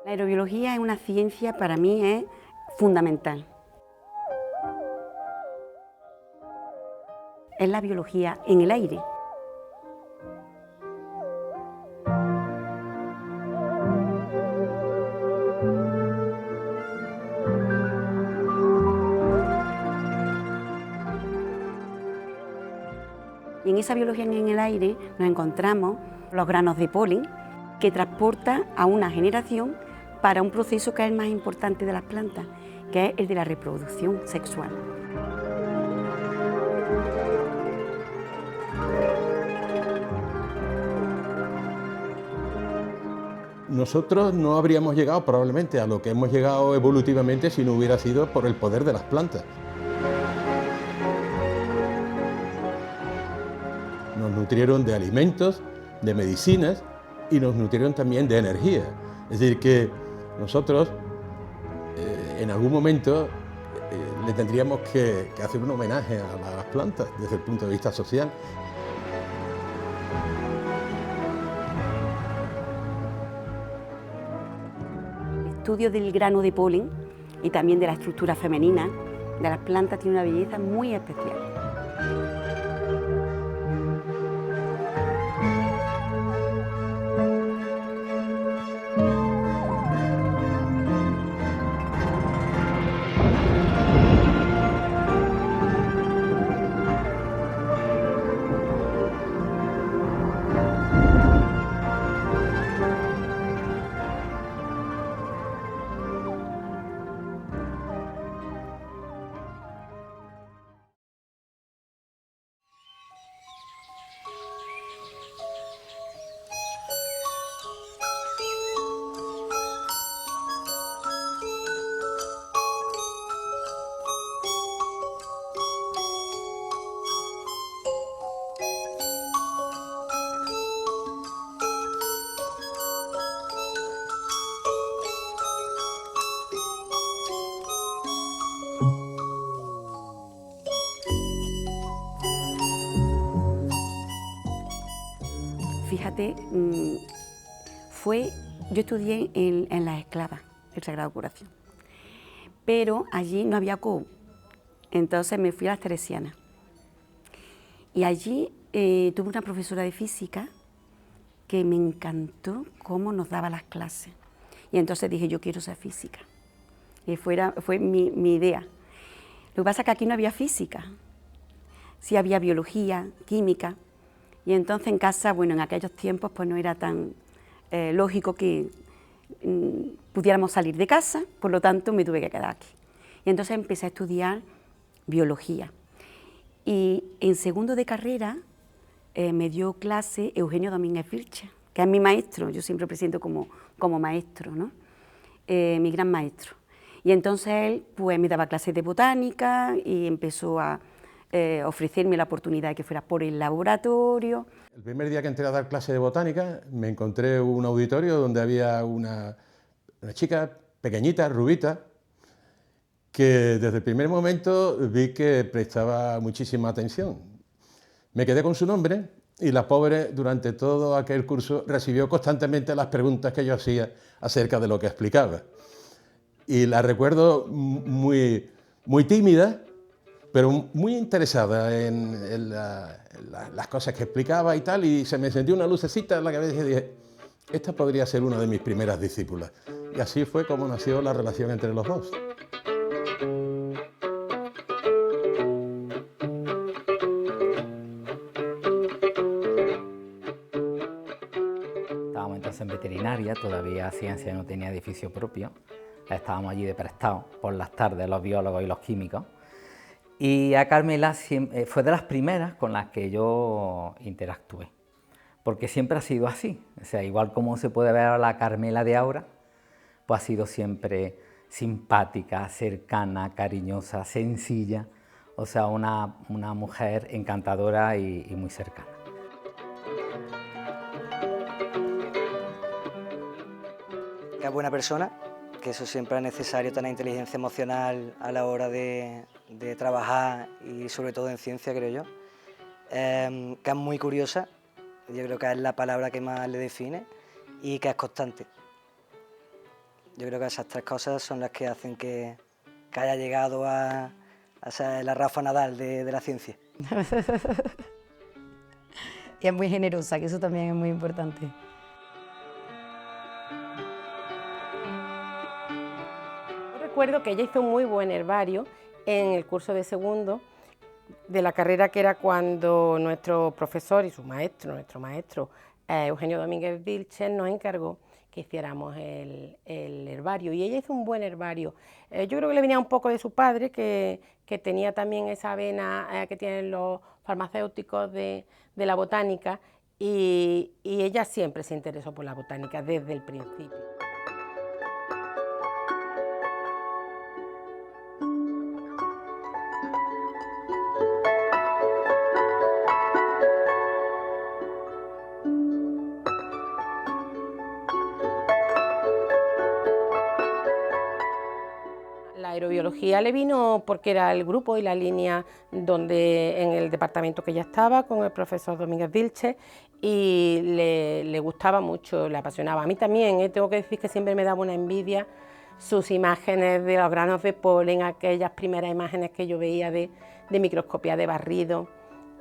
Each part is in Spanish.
La aerobiología es una ciencia, para mí es fundamental. Es la biología en el aire. Y en esa biología en el aire nos encontramos los granos de polen que transporta a una generación para un proceso que es el más importante de las plantas, que es el de la reproducción sexual. Nosotros no habríamos llegado probablemente a lo que hemos llegado evolutivamente si no hubiera sido por el poder de las plantas. Nos nutrieron de alimentos, de medicinas y nos nutrieron también de energía. Es decir, que nosotros en algún momento le tendríamos que hacer un homenaje a las plantas desde el punto de vista social. El estudio del grano de polen y también de la estructura femenina de las plantas tiene una belleza muy especial. Fíjate, yo estudié en Las Esclavas, el Sagrado Corazón, pero allí no había COU, entonces me fui a las Teresianas. Y allí tuve una profesora de física que me encantó cómo nos daba las clases. Y entonces dije, yo quiero ser física. Y fue mi idea. Lo que pasa es que aquí no había física, sí había biología, química. Y entonces en casa, bueno, en aquellos tiempos pues no era tan lógico que pudiéramos salir de casa, por lo tanto me tuve que quedar aquí. Y entonces empecé a estudiar biología. Y en segundo de carrera me dio clase Eugenio Domínguez Vilches, que es mi maestro, yo siempre lo presento como maestro, ¿no? Mi gran maestro. Y entonces él pues me daba clases de botánica y empezó a ofrecerme la oportunidad de que fuera por el laboratorio. El primer día que entré a dar clase de botánica me encontré un auditorio donde había una chica pequeñita, rubita, que desde el primer momento vi que prestaba muchísima atención. Me quedé con su nombre y la pobre durante todo aquel curso recibió constantemente las preguntas que yo hacía acerca de lo que explicaba. Y la recuerdo muy tímida, pero muy interesada en las cosas que explicaba y tal, y se me encendió una lucecita en la cabeza y dije, esta podría ser una de mis primeras discípulas. Y así fue como nació la relación entre los dos. Estábamos entonces en veterinaria, todavía ciencia no tenía edificio propio, estábamos allí de prestado por las tardes los biólogos y los químicos. Y a Carmela fue de las primeras con las que yo interactué, porque siempre ha sido así, o sea, igual como se puede ver a la Carmela de ahora, pues ha sido siempre simpática, cercana, cariñosa, sencilla, o sea, una mujer encantadora y muy cercana. Que es buena persona, que eso siempre es necesario, tener inteligencia emocional a la hora de trabajar y sobre todo en ciencia, creo yo. Que es muy curiosa, yo creo que es la palabra que más le define, y que es constante. Yo creo que esas tres cosas son las que hacen que haya llegado a ser la Rafa Nadal de la ciencia. Y es muy generosa, que eso también es muy importante. Recuerdo que ella hizo un muy buen herbario en el curso de segundo de la carrera, que era cuando nuestro profesor y nuestro maestro Eugenio Domínguez Vilches, nos encargó que hiciéramos el herbario, y ella hizo un buen herbario. Yo creo que le venía un poco de su padre, que tenía también esa vena que tienen los farmacéuticos de la botánica, y ella siempre se interesó por la botánica desde el principio. La aerobiología le vino porque era el grupo y la línea donde en el departamento que ella estaba con el profesor Domínguez Vilches, y le gustaba mucho, le apasionaba. A mí también, tengo que decir que siempre me daba una envidia sus imágenes de los granos de polen, aquellas primeras imágenes que yo veía de microscopía de barrido,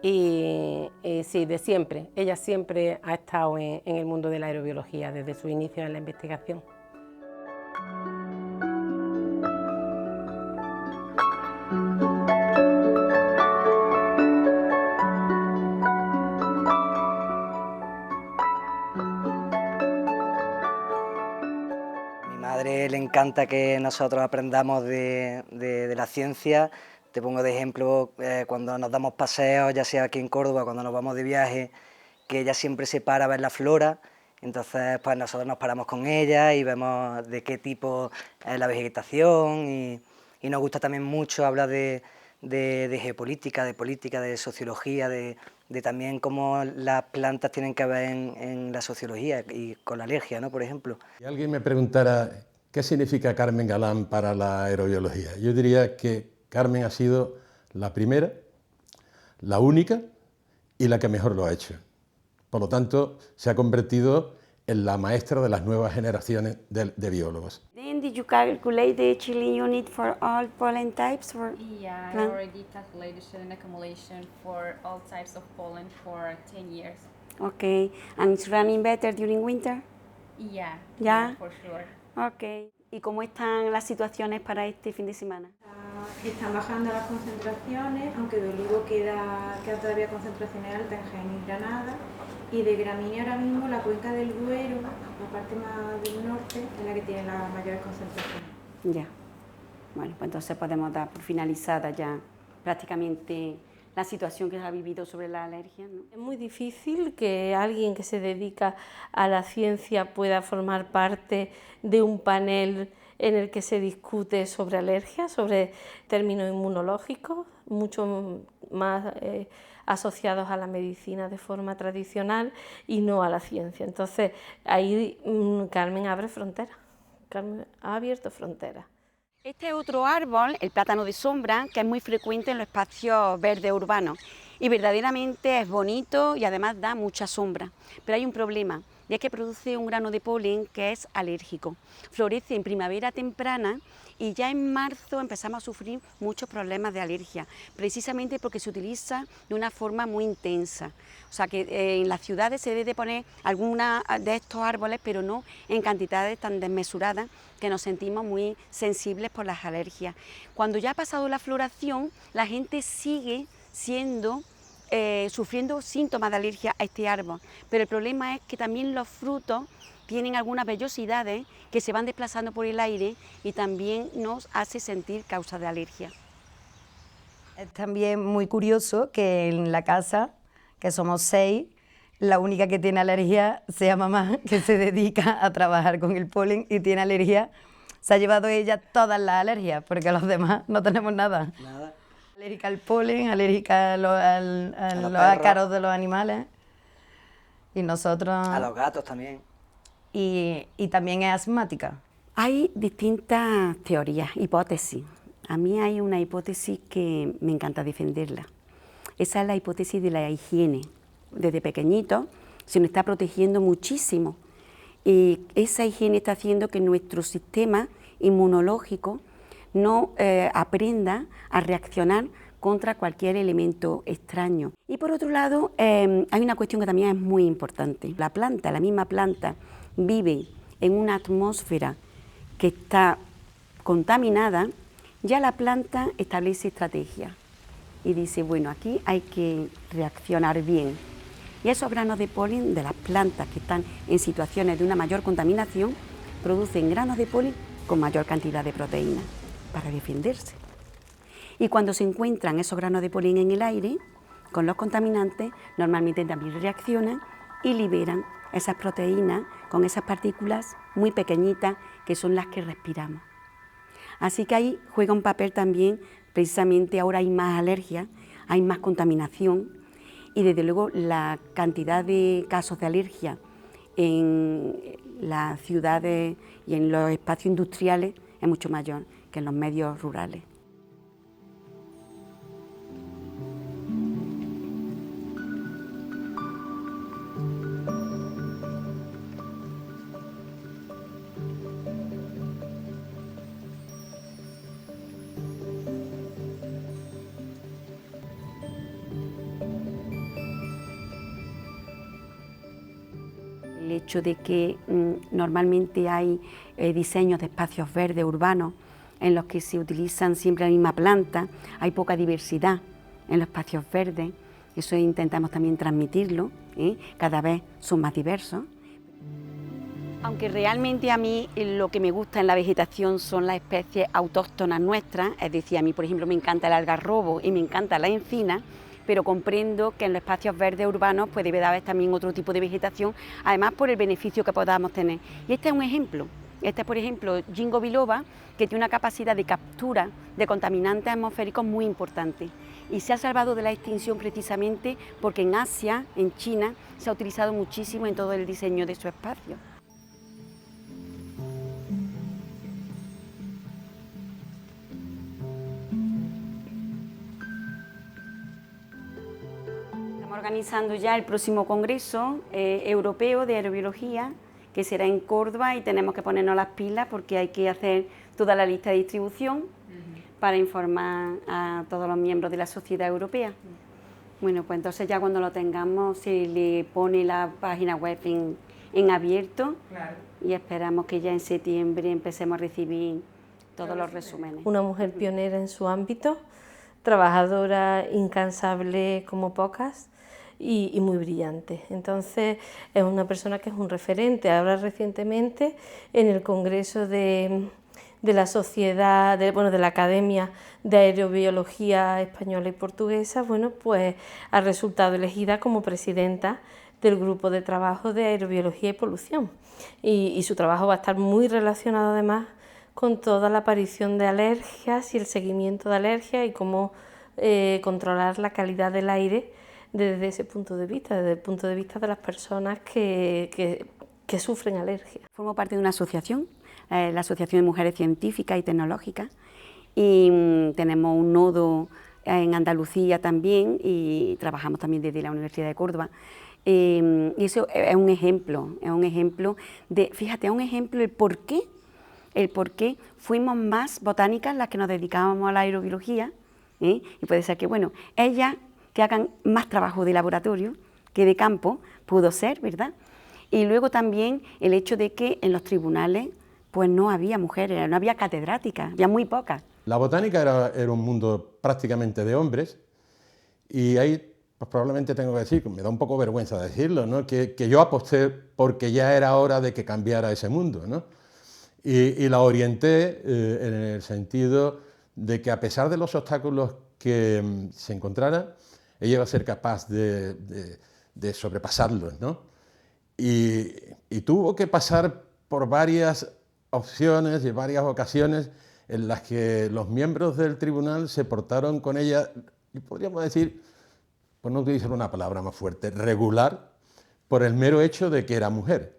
y sí, de siempre. Ella siempre ha estado en el mundo de la aerobiología desde su inicio en la investigación. A mi madre le encanta que nosotros aprendamos de la ciencia. Te pongo de ejemplo cuando nos damos paseos, ya sea aquí en Córdoba, cuando nos vamos de viaje, que ella siempre se para a ver la flora. Entonces pues nosotros nos paramos con ella y vemos de qué tipo es la vegetación, y nos gusta también mucho hablar de geopolítica, de política, de sociología, de también cómo las plantas tienen que ver en la sociología y con la alergia, ¿no? Por ejemplo. Si alguien me preguntara qué significa Carmen Galán para la aerobiología, yo diría que Carmen ha sido la primera, la única y la que mejor lo ha hecho. Por lo tanto, se ha convertido en la maestra de las nuevas generaciones de biólogos. Then did you calculate the chilling unit for all pollen types? Yeah, I already calculated chilling accumulation for all types of pollen for 10 years. Okay, and it's running better during winter? Yeah, Yeah? for sure. Okay. ¿Y cómo están las situaciones para este fin de semana? Están bajando las concentraciones, aunque de olivo queda todavía concentraciones altas en Jaén y Granada, y de gramínea ahora mismo la cuenca del Duero, la parte más del norte, es la que tiene las mayores concentraciones. Ya. Bueno, pues entonces podemos dar por finalizada ya prácticamente la situación que se ha vivido sobre la alergia, ¿no? Es muy difícil que alguien que se dedica a la ciencia pueda formar parte de un panel en el que se discute sobre alergias, sobre términos inmunológicos, mucho más asociados a la medicina de forma tradicional y no a la ciencia. Entonces ahí Carmen abre fronteras, Carmen ha abierto fronteras. Este es otro árbol, el plátano de sombra, que es muy frecuente en los espacios verdes urbanos, y verdaderamente es bonito y además da mucha sombra. Pero hay un problema, y es que produce un grano de polen que es alérgico. Florece en primavera temprana y ya en marzo empezamos a sufrir muchos problemas de alergia, precisamente porque se utiliza de una forma muy intensa. O sea que en las ciudades se debe de poner alguna de estos árboles, pero no en cantidades tan desmesuradas, que nos sentimos muy sensibles por las alergias. Cuando ya ha pasado la floración, la gente sigue sufriendo síntomas de alergia a este árbol, pero el problema es que también los frutos tienen algunas vellosidades que se van desplazando por el aire y también nos hace sentir causa de alergia. Es también muy curioso que en la casa, que somos 6, la única que tiene alergia sea mamá, que se dedica a trabajar con el polen y tiene alergia. Se ha llevado ella todas las alergias, porque los demás no tenemos nada. Nada. Alérgica al polen, alérgica a los ácaros de los animales. Y nosotros... A los gatos también. Y también es asmática. Hay distintas teorías, hipótesis. A mí hay una hipótesis que me encanta defenderla. Esa es la hipótesis de la higiene. Desde pequeñito se nos está protegiendo muchísimo esa higiene está haciendo que nuestro sistema inmunológico no aprenda a reaccionar contra cualquier elemento extraño. Y por otro lado, hay una cuestión que también es muy importante. La planta, la misma planta, vive en una atmósfera que está contaminada, ya la planta establece estrategia y dice, bueno, aquí hay que reaccionar bien. Y esos granos de polen de las plantas que están en situaciones de una mayor contaminación producen granos de polen con mayor cantidad de proteínas para defenderse. Y cuando se encuentran esos granos de polen en el aire, con los contaminantes, normalmente también reaccionan y liberan esas proteínas con esas partículas muy pequeñitas que son las que respiramos. Así que ahí juega un papel también, precisamente ahora hay más alergias, hay más contaminación y desde luego la cantidad de casos de alergia en las ciudades y en los espacios industriales es mucho mayor que en los medios rurales. El hecho de que normalmente hay diseños de espacios verdes urbanos en los que se utilizan siempre la misma planta, hay poca diversidad en los espacios verdes, eso intentamos también transmitirlo, cada vez son más diversos. Aunque realmente a mí lo que me gusta en la vegetación son las especies autóctonas nuestras, es decir, a mí por ejemplo me encanta el algarrobo y me encanta la encina, pero comprendo que en los espacios verdes urbanos pues debe de haber también otro tipo de vegetación, además por el beneficio que podamos tener. Y este es un ejemplo, este es por ejemplo Ginkgo biloba, que tiene una capacidad de captura de contaminantes atmosféricos muy importante y se ha salvado de la extinción precisamente porque en Asia, en China, se ha utilizado muchísimo en todo el diseño de su espacio. Organizando ya el próximo Congreso Europeo de Aerobiología, que será en Córdoba, y tenemos que ponernos las pilas porque hay que hacer toda la lista de distribución para informar a todos los miembros de la sociedad europea. Bueno, pues entonces ya cuando lo tengamos se le pone la página web en abierto, claro, y esperamos que ya en septiembre empecemos a recibir todos los resúmenes. Una mujer pionera en su ámbito, trabajadora incansable como pocas, y muy brillante. Entonces es una persona que es un referente. Ahora recientemente en el Congreso de la Sociedad, de la Academia de Aerobiología Española y Portuguesa, bueno, pues ha resultado elegida como presidenta del grupo de trabajo de aerobiología y polución. Y su trabajo va a estar muy relacionado además con toda la aparición de alergias y el seguimiento de alergias y cómo controlar la calidad del aire desde ese punto de vista, desde el punto de vista de las personas que sufren alergias. Formo parte de una asociación, la Asociación de Mujeres Científicas y Tecnológicas, y tenemos un nodo en Andalucía también y trabajamos también desde la Universidad de Córdoba. Y eso es un ejemplo de, fíjate, es un ejemplo el por qué fuimos más botánicas las que nos dedicábamos a la aerobiología, y puede ser que, bueno, ellas que hagan más trabajo de laboratorio que de campo, pudo ser, ¿verdad? Y luego también el hecho de que en los tribunales pues no había mujeres, no había catedráticas, había muy pocas. La botánica era un mundo prácticamente de hombres y ahí pues probablemente tengo que decir, me da un poco vergüenza decirlo, ¿no? que yo aposté porque ya era hora de que cambiara ese mundo, ¿no? Y la orienté en el sentido de que a pesar de los obstáculos que se encontrara, ella iba a ser capaz de sobrepasarlos, ¿no? Y tuvo que pasar por varias opciones y varias ocasiones en las que los miembros del tribunal se portaron con ella, y podríamos decir, por no utilizar una palabra más fuerte, regular, por el mero hecho de que era mujer.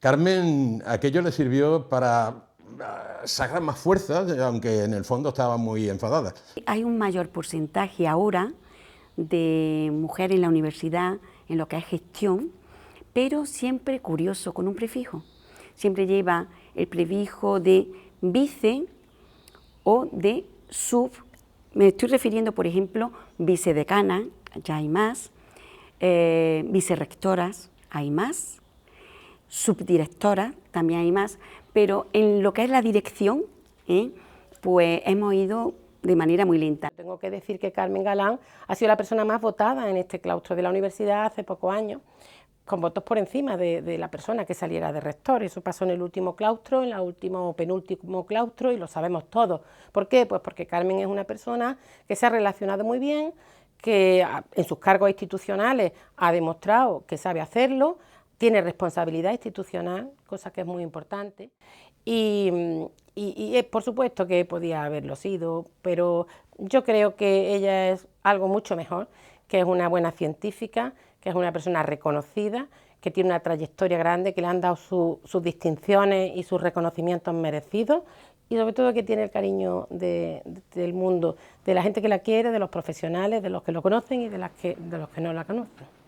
Carmen, aquello le sirvió para sacar más fuerzas, aunque en el fondo estaba muy enfadada. Hay un mayor porcentaje ahora de mujeres en la universidad, en lo que es gestión, pero siempre curioso, con un prefijo. siempre lleva el prefijo de vice o de sub. Me estoy refiriendo, por ejemplo, vicedecana, ya hay más, vicerrectoras, hay más, subdirectoras, también hay más, pero en lo que es la dirección, pues hemos ido de manera muy lenta. Tengo que decir que Carmen Galán ha sido la persona más votada en este claustro de la universidad hace pocos años, con votos por encima de la persona que saliera de rector. Eso pasó en el último claustro, en el último penúltimo claustro, y lo sabemos todos. ¿Por qué? Pues porque Carmen es una persona que se ha relacionado muy bien, que en sus cargos institucionales ha demostrado que sabe hacerlo, tiene responsabilidad institucional, cosa que es muy importante, y por supuesto que podía haberlo sido, pero yo creo que ella es algo mucho mejor, que es una buena científica, que es una persona reconocida, que tiene una trayectoria grande, que le han dado sus distinciones y sus reconocimientos merecidos, y sobre todo que tiene el cariño del mundo, de la gente que la quiere, de los profesionales, de los que lo conocen y de los que no la conocen.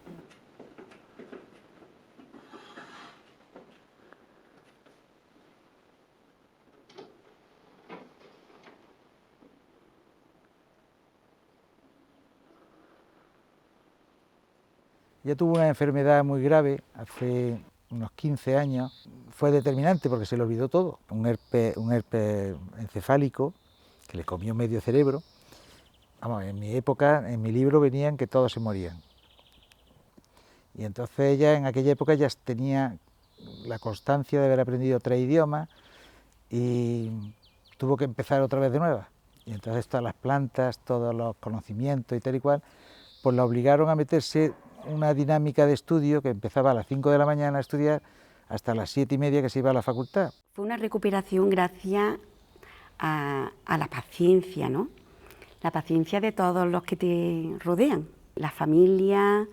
Ella tuvo una enfermedad muy grave hace unos 15 años, fue determinante porque se le olvidó todo, un herpes encefálico que le comió medio cerebro. Vamos, en mi época, en mi libro venían que todos se morían. Y entonces ella en aquella época ya tenía la constancia de haber aprendido 3 idiomas y tuvo que empezar otra vez de nueva. Y entonces todas las plantas, todos los conocimientos y tal y cual, pues la obligaron a meterse una dinámica de estudio que empezaba a las 5 de la mañana a estudiar hasta las 7:30 que se iba a la facultad. Fue una recuperación gracias a la paciencia, ¿no? La paciencia de todos los que te rodean, la familia,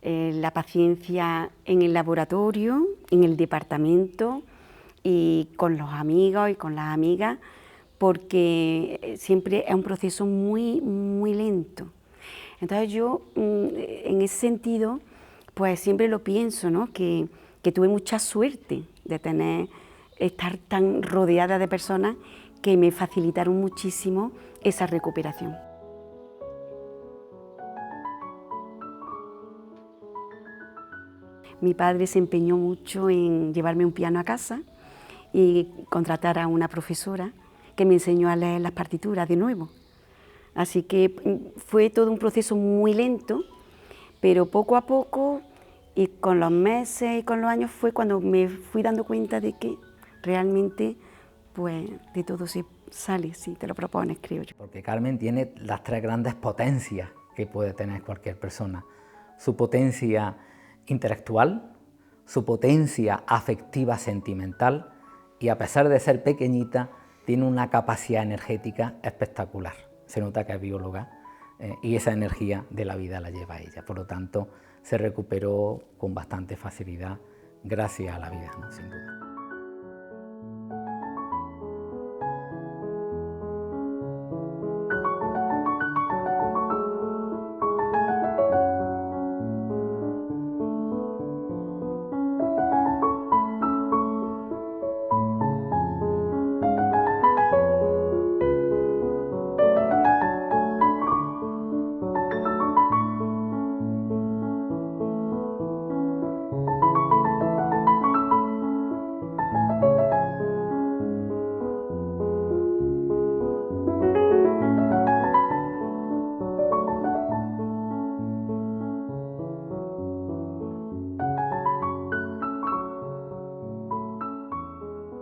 la paciencia en el laboratorio, en el departamento y con los amigos y con las amigas, porque siempre es un proceso muy, muy lento. Entonces yo, en ese sentido, pues siempre lo pienso, ¿no? Que tuve mucha suerte de estar tan rodeada de personas que me facilitaron muchísimo esa recuperación. Mi padre se empeñó mucho en llevarme un piano a casa y contratar a una profesora que me enseñó a leer las partituras de nuevo. Así que fue todo un proceso muy lento, pero poco a poco y con los meses y con los años fue cuando me fui dando cuenta de que realmente pues de todo se sale si te lo propones, creo yo. Porque Carmen tiene las 3 grandes potencias que puede tener cualquier persona. Su potencia intelectual, su potencia afectiva sentimental y a pesar de ser pequeñita tiene una capacidad energética espectacular. Se nota que es bióloga y esa energía de la vida la lleva ella. Por lo tanto, se recuperó con bastante facilidad gracias a la vida, ¿no? Sin duda.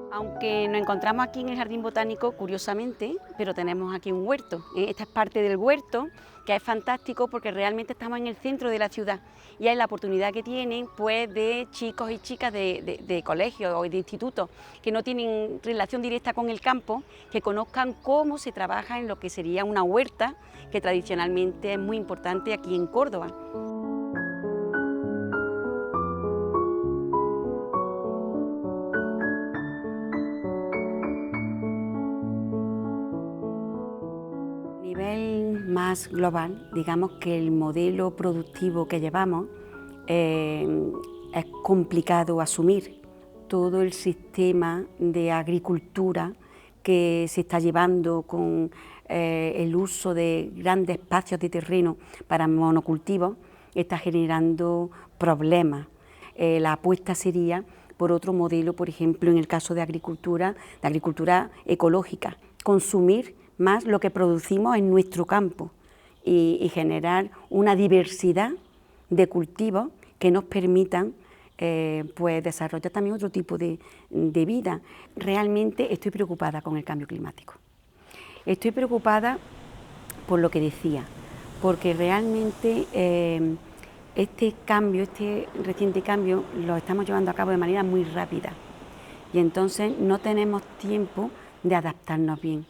Aunque nos encontramos aquí en el Jardín Botánico, curiosamente, pero tenemos aquí un huerto. Esta es parte del huerto, que es fantástico porque realmente estamos en el centro de la ciudad y es la oportunidad que tienen pues, de chicos y chicas de colegios o de institutos que no tienen relación directa con el campo, que conozcan cómo se trabaja en lo que sería una huerta, que tradicionalmente es muy importante aquí en Córdoba. Más global, digamos que el modelo productivo que llevamos es complicado asumir todo el sistema de agricultura que se está llevando con el uso de grandes espacios de terreno para monocultivos, está generando problemas. La apuesta sería por otro modelo, por ejemplo, en el caso de agricultura ecológica, consumir más lo que producimos en nuestro campo y generar una diversidad de cultivos que nos permitan pues desarrollar también otro tipo de vida. Realmente estoy preocupada con el cambio climático. Estoy preocupada por lo que decía, porque realmente este reciente cambio, lo estamos llevando a cabo de manera muy rápida y entonces no tenemos tiempo de adaptarnos bien.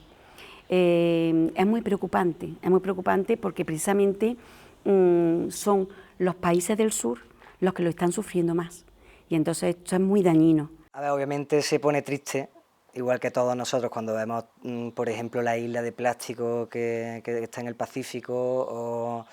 Es muy preocupante porque precisamente son los países del sur los que lo están sufriendo más y entonces esto es muy dañino. A ver, obviamente se pone triste, igual que todos nosotros cuando vemos, por ejemplo, la isla de plástico que está en el Pacífico o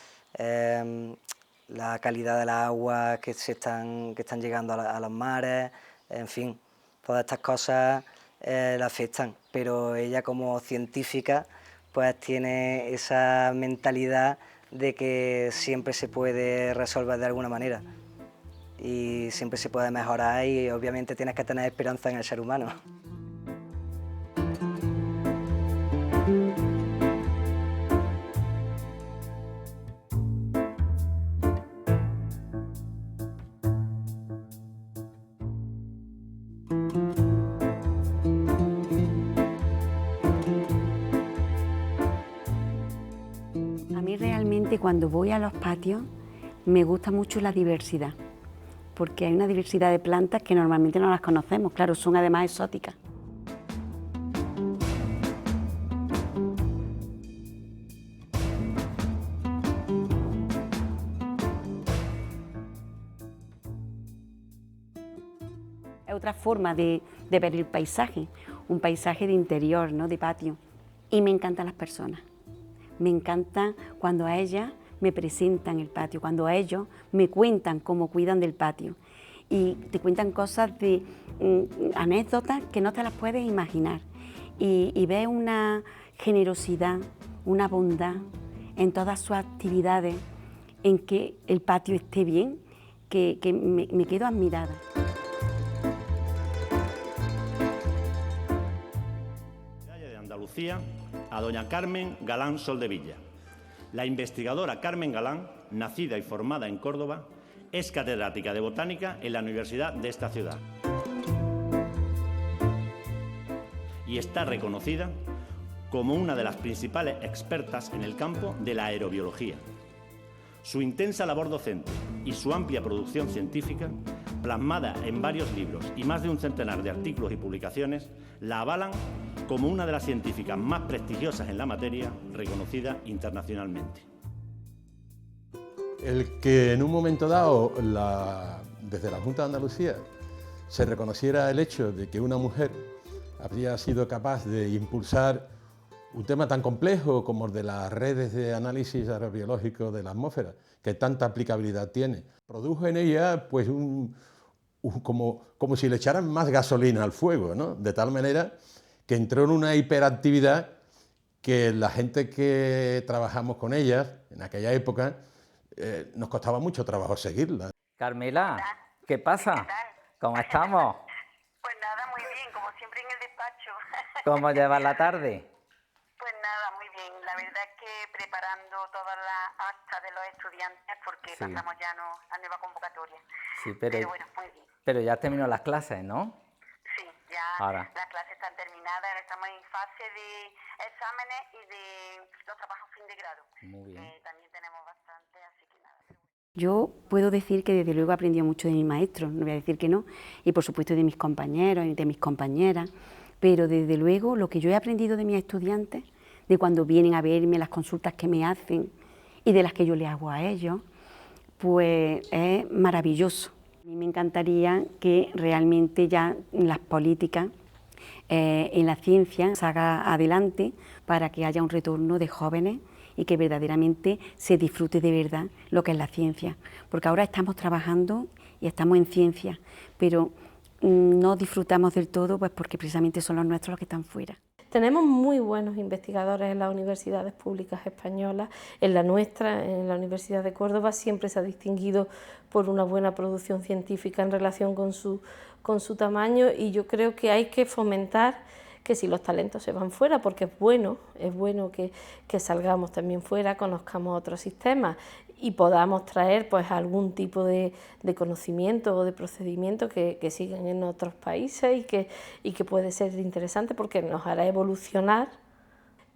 la calidad del agua que están llegando a los mares, en fin, todas estas cosas la afectan, pero ella como científica pues tiene esa mentalidad de que siempre se puede resolver de alguna manera y siempre se puede mejorar y obviamente tienes que tener esperanza en el ser humano. A mí realmente cuando voy a los patios me gusta mucho la diversidad, porque hay una diversidad de plantas que normalmente no las conocemos, claro, son además exóticas. Es otra forma de ver el paisaje, un paisaje de interior, ¿no?, de patio. Y me encantan las personas. Me encanta cuando a ellas me presentan el patio, cuando a ellos me cuentan cómo cuidan del patio y te cuentan cosas de anécdotas que no te las puedes imaginar y ves una generosidad, una bondad en todas sus actividades, en que el patio esté bien, que me quedo admirada. De Andalucía a doña Carmen Galán Soldevilla. La investigadora Carmen Galán, nacida y formada en Córdoba, es catedrática de botánica en la universidad de esta ciudad y está reconocida como una de las principales expertas en el campo de la aerobiología. Su intensa labor docente y su amplia producción científica, plasmada en varios libros y más de un centenar de artículos y publicaciones, la avalan como una de las científicas más prestigiosas en la materia, reconocida internacionalmente. El que en un momento dado, desde la Junta de Andalucía, se reconociera el hecho de que una mujer habría sido capaz de impulsar un tema tan complejo como el de las redes de análisis aerobiológico de la atmósfera, que tanta aplicabilidad tiene, produjo en ella pues como si le echaran más gasolina al fuego, ¿no? De tal manera que entró en una hiperactividad que la gente que trabajamos con ellas en aquella época nos costaba mucho trabajo seguirla. Carmela, ¿qué pasa? ¿Qué tal? ¿Cómo estamos? Pues nada, muy bien, como siempre en el despacho. ¿Cómo llevas la tarde? Pues nada, muy bien. La verdad es que preparando todas las actas de los estudiantes porque Sí. pasamos ya a nueva convocatoria. Sí, pero bueno, muy bien. Pero ya terminó las clases, ¿no? Sí, ya Ahora. las clases están terminadas, ahora estamos en fase de exámenes y de los trabajos fin de grado. Muy bien. También tenemos bastante, así que nada. Yo puedo decir que desde luego he aprendido mucho de mis maestros, no voy a decir que no, y por supuesto de mis compañeros y de mis compañeras, pero desde luego lo que yo he aprendido de mis estudiantes, de cuando vienen a verme, las consultas que me hacen y de las que yo les hago a ellos, pues es maravilloso. A mí me encantaría que realmente ya las políticas en la ciencia se haga adelante para que haya un retorno de jóvenes y que verdaderamente se disfrute de verdad lo que es la ciencia. Porque ahora estamos trabajando y estamos en ciencia, pero no disfrutamos del todo, pues porque precisamente son los nuestros los que están fuera. Tenemos muy buenos investigadores en las universidades públicas españolas. En la nuestra, en la Universidad de Córdoba, siempre se ha distinguido por una buena producción científica en relación con su tamaño, y yo creo que hay que fomentar que si los talentos se van fuera, porque es bueno que salgamos también fuera, conozcamos otros sistemas y podamos traer pues algún tipo de conocimiento o de procedimiento que sigan en otros países y que puede ser interesante porque nos hará evolucionar,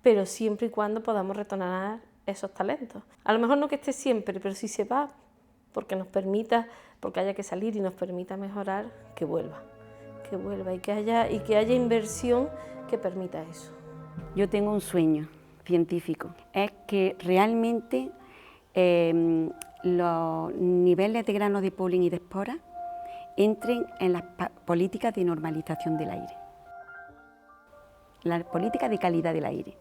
pero siempre y cuando podamos retornar esos talentos. A lo mejor no que esté siempre, pero si se va, porque nos permita, porque haya que salir y nos permita mejorar, que vuelva y que haya inversión que permita eso. Yo tengo un sueño científico, es que realmente los niveles de grano de polen y de esporas entren en las políticas de normalización del aire, la política de calidad del aire.